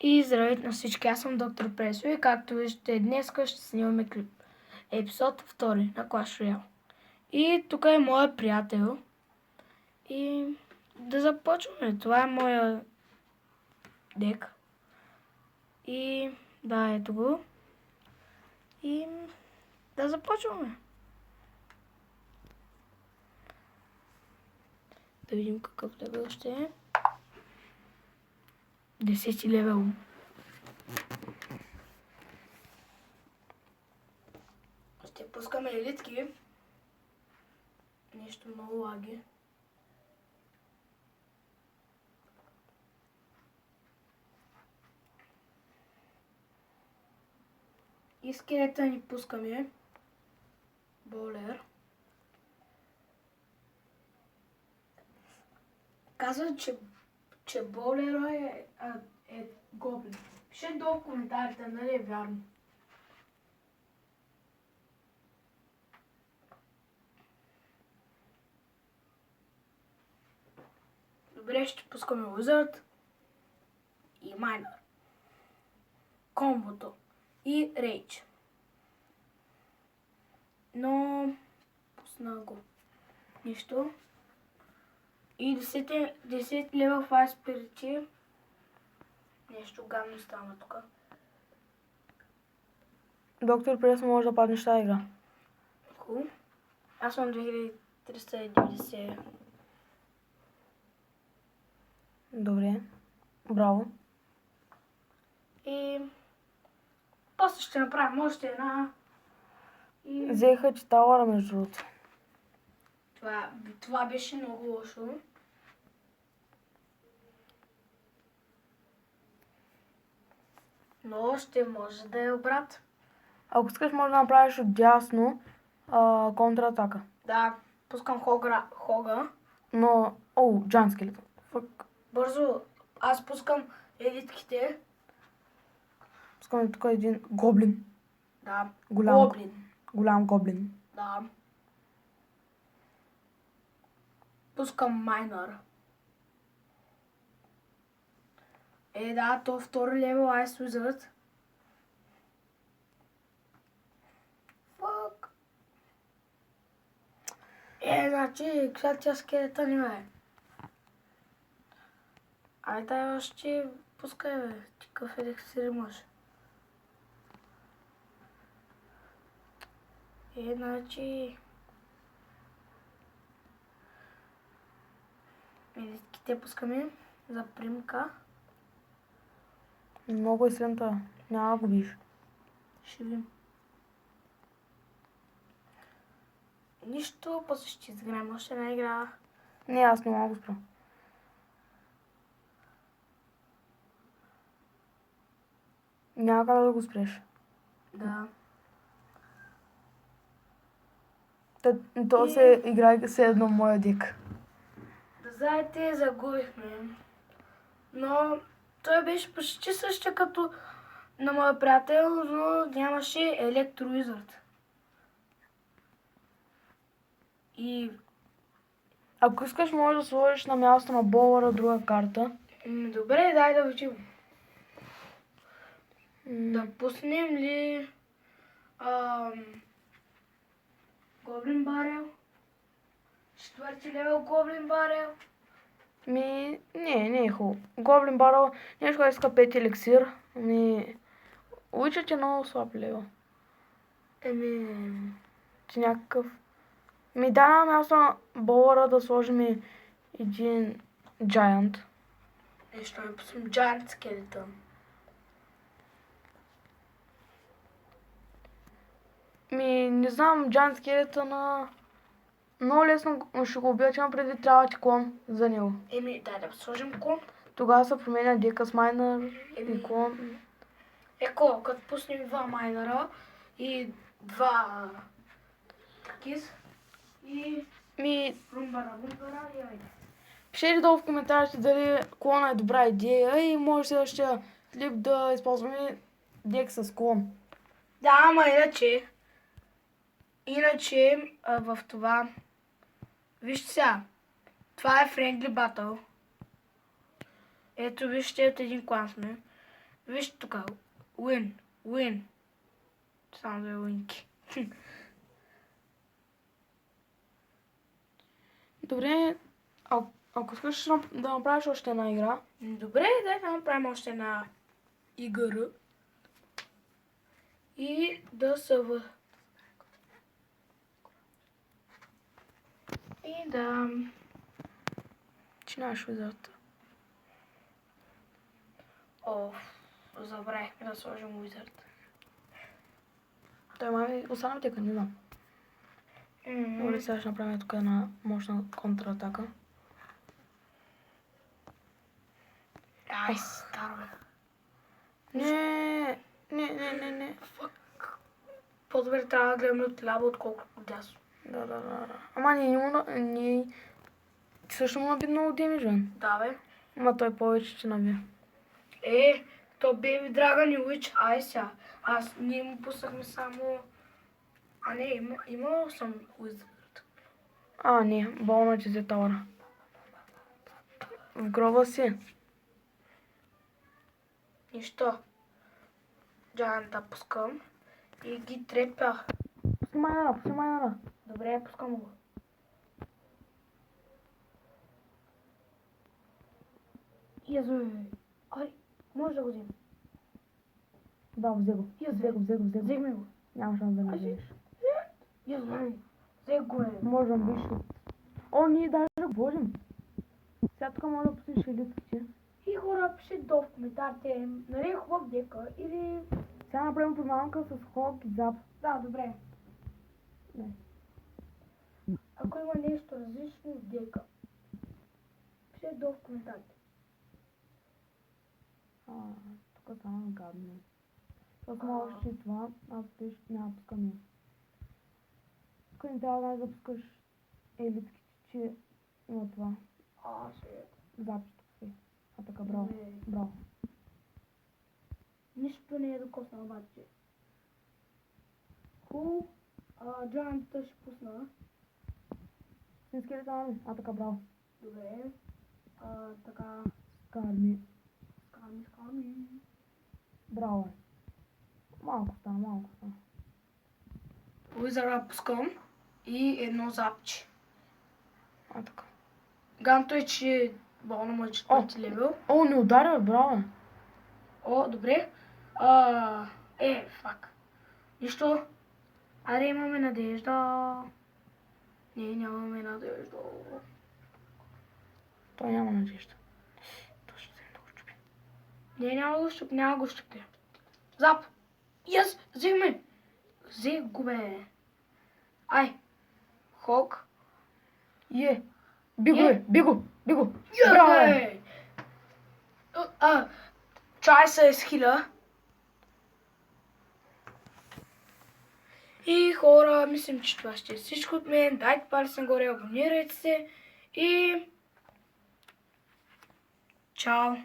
И здравейте на всички, аз съм доктор Пресо и както виждате днес ще снимаме клип. Епизод 2 на Clash Royale. И тук е моя приятел. И да започваме. Това е моя дек. И да, ето го. И да започваме. Да видим какъв левел ще е. 10 левел. Ще пускаме елитки. Нещо много лаги. И скелета ни пускаме. Болер. Казва, че болера е гоблин. Пишете долу в коментарите, нали е вярно. Добре, ще пускаме Wizard и Miner. Комбото и Rage. Но пусна го. Нищо. И 10 лева Fire Spirit. Нещо гадно стана тук. Доктор Прес може да паднеш тази игра. Хубаво. Аз съм 2390. Добре. Браво. И после ще направим още една. И Взеха ти тауъра между другото. това беше много лошо. Но ще може да е обрат. Ако искаш, може да направиш отдясно контратака. Да, пускам хога. Но... Джан скелет. Фък. Бързо, аз пускам елитките. Пускаме тук един гоблин. Да, Гоблин. Голям гоблин. Да. Пускам майнър. Да, то втори левел Ice Wizard. Фък. Значи, тя скелета не е. Айде още пускай, бе. Ти какъв еликсир имаш? Значи... Елитките пускаме за примка. Много е силната. Няма да го биш. Ще видим. Нищо, после ще изиграем още една игра. Не, аз не мога да го спра. Няма как да го спреш. Да. То се играе все едно моя дик. Да знаете, загубихме. Но той беше почти същия като на моя приятел, но нямаше електровизорд. И... Ако искаш, можеш да сложиш на място на болъра друга карта. Добре, дай да видим. Да пуснем ли Гоблин Барел? 4 левел Гоблин Барел? Не е хубаво. Гоблин баръл, нещо иска 5 еликсир. Уичът е много слаб левел. Ти някакъв... дай на място на болъра да сложим един Giant. Нещо не пуснем Giant Skeleton. Не знам, Giant Skeleton много лесно ще го убия, че има предвид трябва ти клон за него. Дай да сложим клон. Тогава се променя дека с майнър и клон. Като пуснем 2 майнера и 2 кис и румбара и айде. Пишете долу в коментарите дали клона е добра идея и може следващия клип да използваме дек с клон. Да, ама иначе в това... Вижте сега, това е Friendly Battle. Ето вижте, от един клан сме. Виж тук. Win. Само две уинки. Добре, ако искаш да направиш още една игра, Добре, да направим още една игра. И да се И да... начинаш визата. Забравихме да сложим Wizard. Той май остана тека, не знам. Добре, сега ще направим тук една мощна контратака. Ай, старо. Не. По-добре трябва да гледаме от ляво, отколкото от дясно. Да. Ама ние също му наби много демидж, бе. Да, бе. Ама той повече ще наби. То Baby Dragon и Witch, ай сега. Ние му пуснахме само... не, имал съм Wizard. Не, болно че взе тауъра. В гроба си. Нищо. Giant пускам и ги трепя. Снимай нара. Добре, пускам го. Ай, може да го вземем. Да, взе го. Взехме го. Няма шанс да не вземеш. Взех го, е. Можем биш. Ние даже го можем. Сега тук може да пуснеш елитките. И хора, пишете долу в коментарите, нали е хубав дека или... Сега направим промянка с хок и зап. Да, добре. Не. Ако има нещо различно от дека, пишете долу в коментарите. Тук стана гадно. Аз мога ще това, аз пиш няма пускаме. Тук не трябва да пускаш елитките, че има това. Запчето си. Така, браво. Браво. Нищо не е докосна, обаче. Хубаво. Джоантата ще пусна. Снески ли там? Така, браво. Добре. Така. Скарми. Сками. Браво. Малко стана. Уизъра пускам и едно запче. Така. Ганто е, че болно му е 4 левел. Не ударя, браво. Добре. Фак. Нищо. Аре, имаме надежда. Не, нямаме надежда. Той няма надежда. Той ще вземе да го щупи. Не, няма го щупи. Зап! Взехме! Взех го, бе. Ай! Хок. Би го! Браво! Чай се изхиля. И хора, мислим, че това ще е всичко от мен. Дайте палец нагоре, абонирайте се и... Чао!